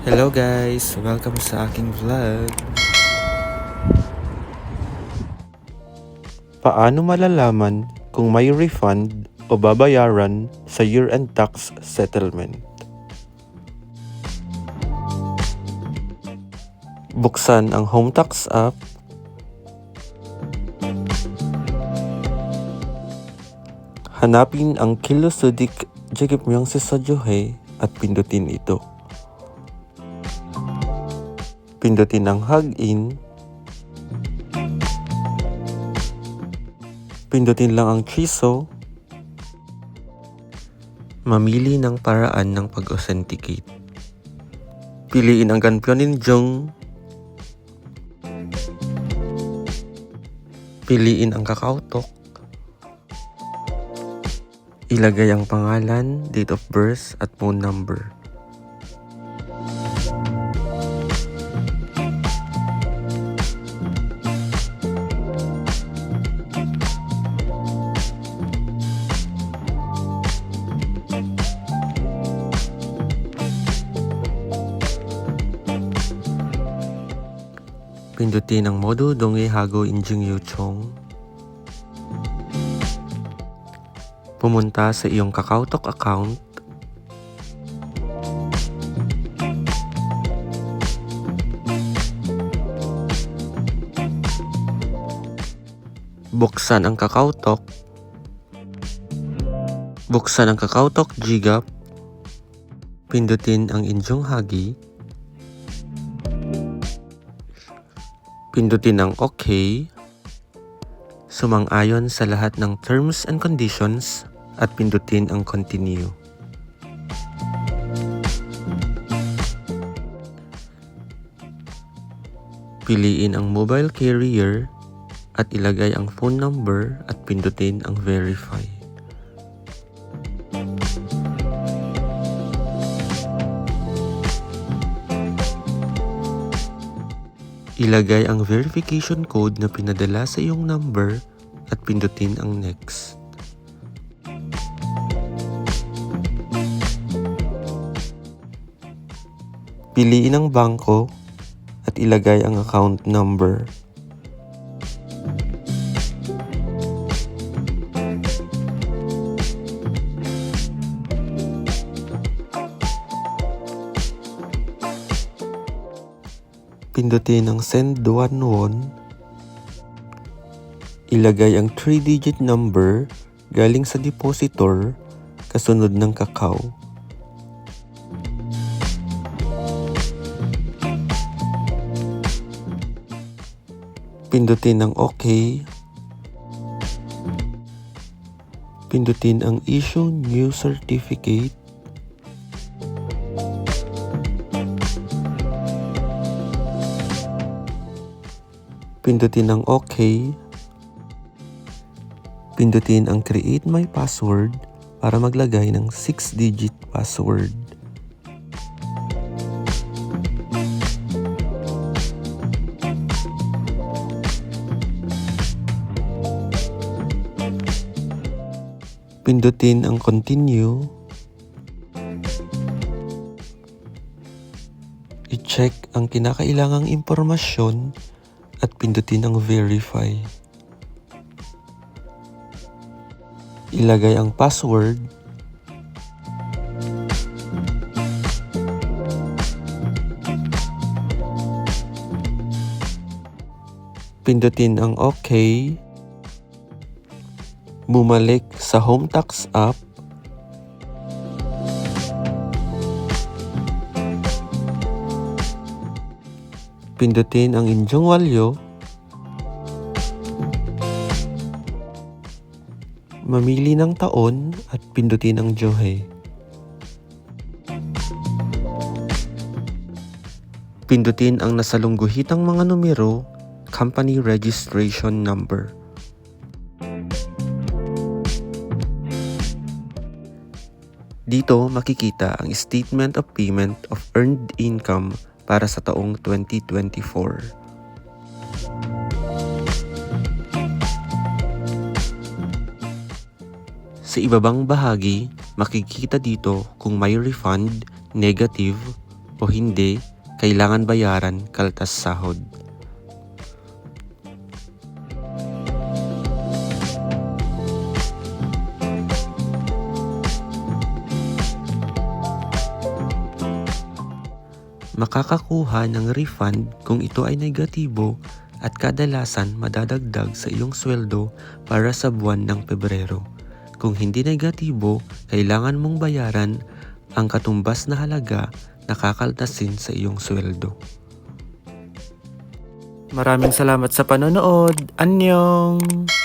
Hello guys! Welcome sa aking vlog. Paano malalaman kung may refund o babayaran sa year-end tax settlement? Buksan ang Home Tax app. Hanapin ang Kilosudik Jigipmyong Sisajohe at pindutin ito. Pindutin ang Hag-in. Pindutin lang ang Chiso. Mamili ng paraan ng pag-authenticate. Piliin ang Ganpyoninjong. Piliin ang KakaoTalk. Ilagay ang pangalan, date of birth at phone number. Pindutin ang modo Donge Hago Injing Yuchong. Pumunta sa iyong KakaoTalk account. Buksan ang KakaoTalk. Buksan ang KakaoTalk Jigap. Pindutin ang Injong Hagi. Pindutin ang OK. Sumang-ayon sa lahat ng terms and conditions at pindutin ang Continue. Piliin ang mobile carrier at ilagay ang phone number at pindutin ang Verify. Ilagay ang verification code na pinadala sa iyong number at pindutin ang Next. Piliin ang bangko at ilagay ang account number. Pindutin ang Send 1 won. Ilagay ang 3-digit number galing sa depositor kasunod ng Kakao. Pindutin ang OK. Pindutin ang Issue New Certificate. Pindutin ang OK. Pindutin ang Create My Password para maglagay ng 6-digit password. Pindutin ang Continue. I-check ang kinakailangang impormasyon at pindutin ang Verify. Ilagay ang password. Pindutin ang OK. Bumalik sa Home Tax app. Pindutin ang Injong Walyo. Mamili ng taon at pindutin ang Johe. Pindutin ang nasalungguhitang mga numero, company registration number. Dito makikita ang Statement of Payment of Earned Income para sa taong 2024. Sa ibabang bahagi, makikita dito kung may refund, negative, o hindi, kailangan bayaran kaltas sahod. Makakakuha ng refund kung ito ay negatibo at kadalasan madadagdag sa iyong sweldo para sa buwan ng Pebrero. Kung hindi negatibo, kailangan mong bayaran ang katumbas na halaga na kakaltasin sa iyong sweldo. Maraming salamat sa panonood. Annyeong!